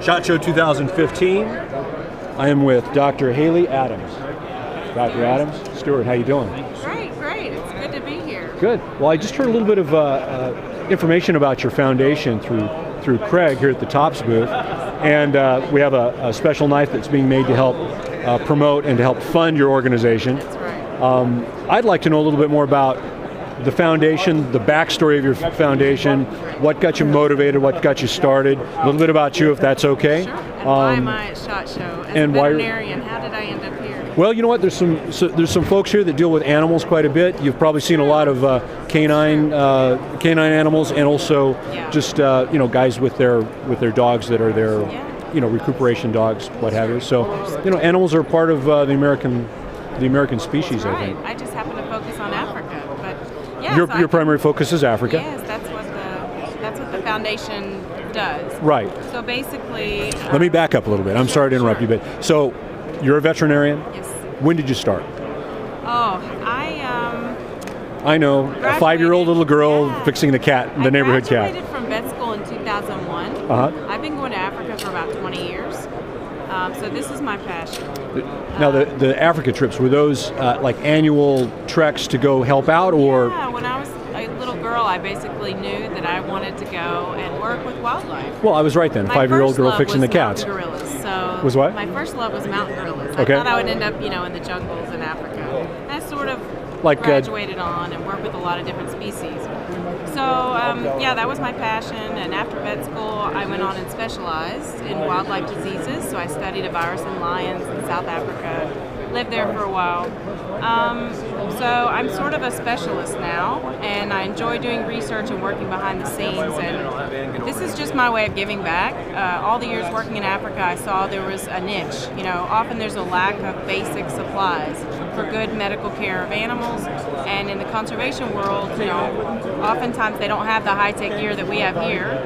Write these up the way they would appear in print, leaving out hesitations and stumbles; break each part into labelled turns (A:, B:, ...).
A: SHOT Show 2015. I am with Dr. Haley Adams. Dr. Adams, Stuart, how you doing?
B: Great. It's good to be here.
A: Good. Well, I just heard a little bit of information about your foundation through Craig here at the Tops booth, and we have a special knife that's being made to help promote and to help fund your organization.
B: That's right.
A: I'd like to know a little bit more about the foundation, the backstory of your foundation, what got you motivated, what got you started, a little bit about you, if that's okay.
B: Sure. And why am I at SHOT Show? As
A: and
B: a veterinarian, how did I end up here?
A: Well, you know what? There's some folks here that deal with animals quite a bit. You've probably seen a lot of canine animals, and also just guys with their dogs that are their recuperation dogs, what have you. So animals are part of the American species.
B: That's right.
A: I think.
B: I just happen to focus on Africa, but yes,
A: your primary focus is Africa.
B: Yes, that's what the foundation does.
A: Right.
B: So basically,
A: Let me back up a little bit. I'm sorry to interrupt you, but so you're a veterinarian.
B: Yes.
A: When did you start?
B: Oh,
A: I know, a 5-year-old little girl fixing the neighborhood cat.
B: I graduated from vet school in 2001. I've been going to Africa for about 20 years. So this is my passion.
A: Now, the Africa trips, were those like annual treks to go help out, or?
B: Yeah, when I was a little girl, I basically knew that I wanted to go and work with wildlife.
A: Well, I was right then.
B: My
A: 5-year-old
B: first
A: girl
B: love
A: fixing the
B: was
A: cats.
B: mountain gorillas. So
A: Was what?
B: My first love was mountain gorillas.
A: Okay.
B: I thought I would end up, in the jungles in Africa. And I sort of
A: Like,
B: graduated on and worked with a lot of different species. So that was my passion. And after vet school, I went on and specialized in wildlife diseases. So I studied a virus in lions in South Africa. Lived there for a while. So I'm sort of a specialist now, and I enjoy doing research and working behind the scenes, and this is just my way of giving back. All the years working in Africa, I saw there was a niche. Often there's a lack of basic supplies for good medical care of animals, and in the conservation world, oftentimes they don't have the high-tech gear that we have here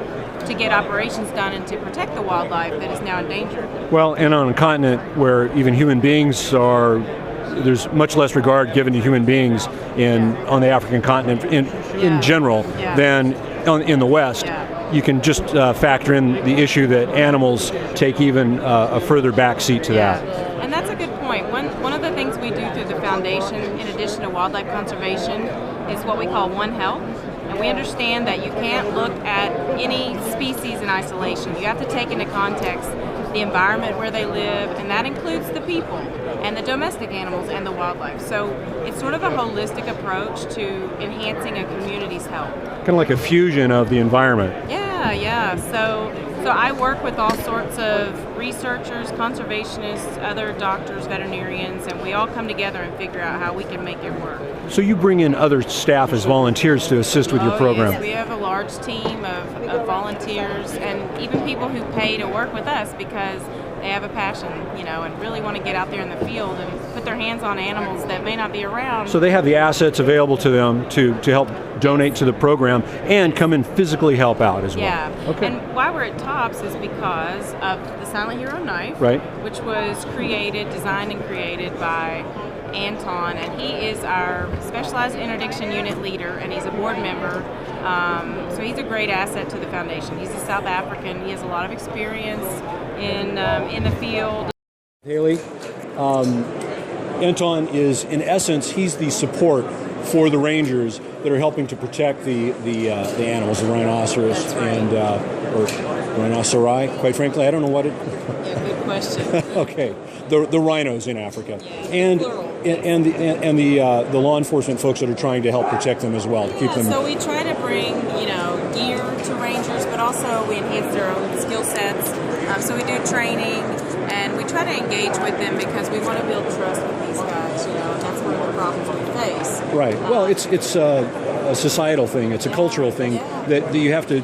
B: to get operations done and to protect the wildlife that is now endangered.
A: Well, and on a continent where even human beings there's much less regard given to human beings on the African continent in general than in the West. You can just factor in the issue that animals take even a further backseat to that.
B: And that's a good point. One of the things we do through the foundation, in addition to wildlife conservation, is what we call One Health. And we understand that you can't look at any species in isolation. You have to take into context the environment where they live, and that includes the people and the domestic animals and the wildlife. So it's sort of a holistic approach to enhancing a community's health.
A: Kind of like a fusion of the environment.
B: Yeah. So I work with all sorts of researchers, conservationists, other doctors, veterinarians, and we all come together and figure out how we can make it work.
A: So you bring in other staff as volunteers to assist with your program?
B: Yes, we have a large team of volunteers and even people who pay to work with us because they have a passion, and really want to get out there in the field and put their hands on animals that may not be around.
A: So they have the assets available to them to help donate to the program and come and physically help out as well.
B: Yeah.
A: Okay.
B: And why we're at Tops is because of the Silent Hero knife,
A: right,
B: which was designed and created by Anton, and he is our Specialized Interdiction Unit leader, and he's a board member. So he's a great asset to the foundation. He's a South African. He has a lot of experience in the field.
A: Haley, Anton is, in essence, he's the support for the rangers that are helping to protect the animals, the rhinoceros and or rhinoceri. Quite frankly, I don't know what it.
B: Yeah, good question.
A: Okay, the rhinos in Africa, and
B: plural.
A: and the law enforcement folks that are trying to help protect them as well to keep them.
B: So we try to bring gear to rangers, but also we enhance their own skill sets. So we do training, and we try to engage with them because we want to build trust with these guys. And that's one of the problems we face.
A: Right. Well, it's a societal thing. It's a cultural thing that you have to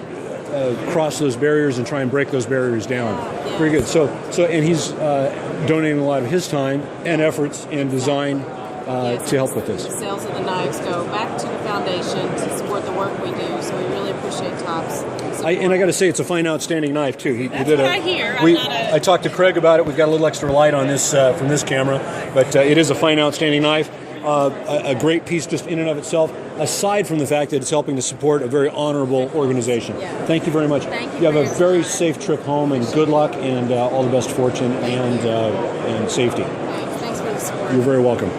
A: cross those barriers and try and break those barriers down.
B: Yeah.
A: Very good. So and he's donating a lot of his time and efforts and design to help with this.
B: The sales of the knives go back to the foundation to support the work we do. So we really appreciate Tops.
A: And I got to say, it's a fine, outstanding knife too. He
B: That's
A: did
B: what I hear.
A: I talked to Craig about it. We've got a little extra light on this from this camera, but it is a fine, outstanding knife. a great piece just in and of itself, aside from the fact that it's helping to support a very honorable organization.
B: Yeah.
A: Thank you very much.
B: Thank you
A: You have
B: for
A: a
B: your
A: very
B: time.
A: safe trip home, and good luck, and all the best fortune and safety.
B: Thanks for the support.
A: You're very welcome.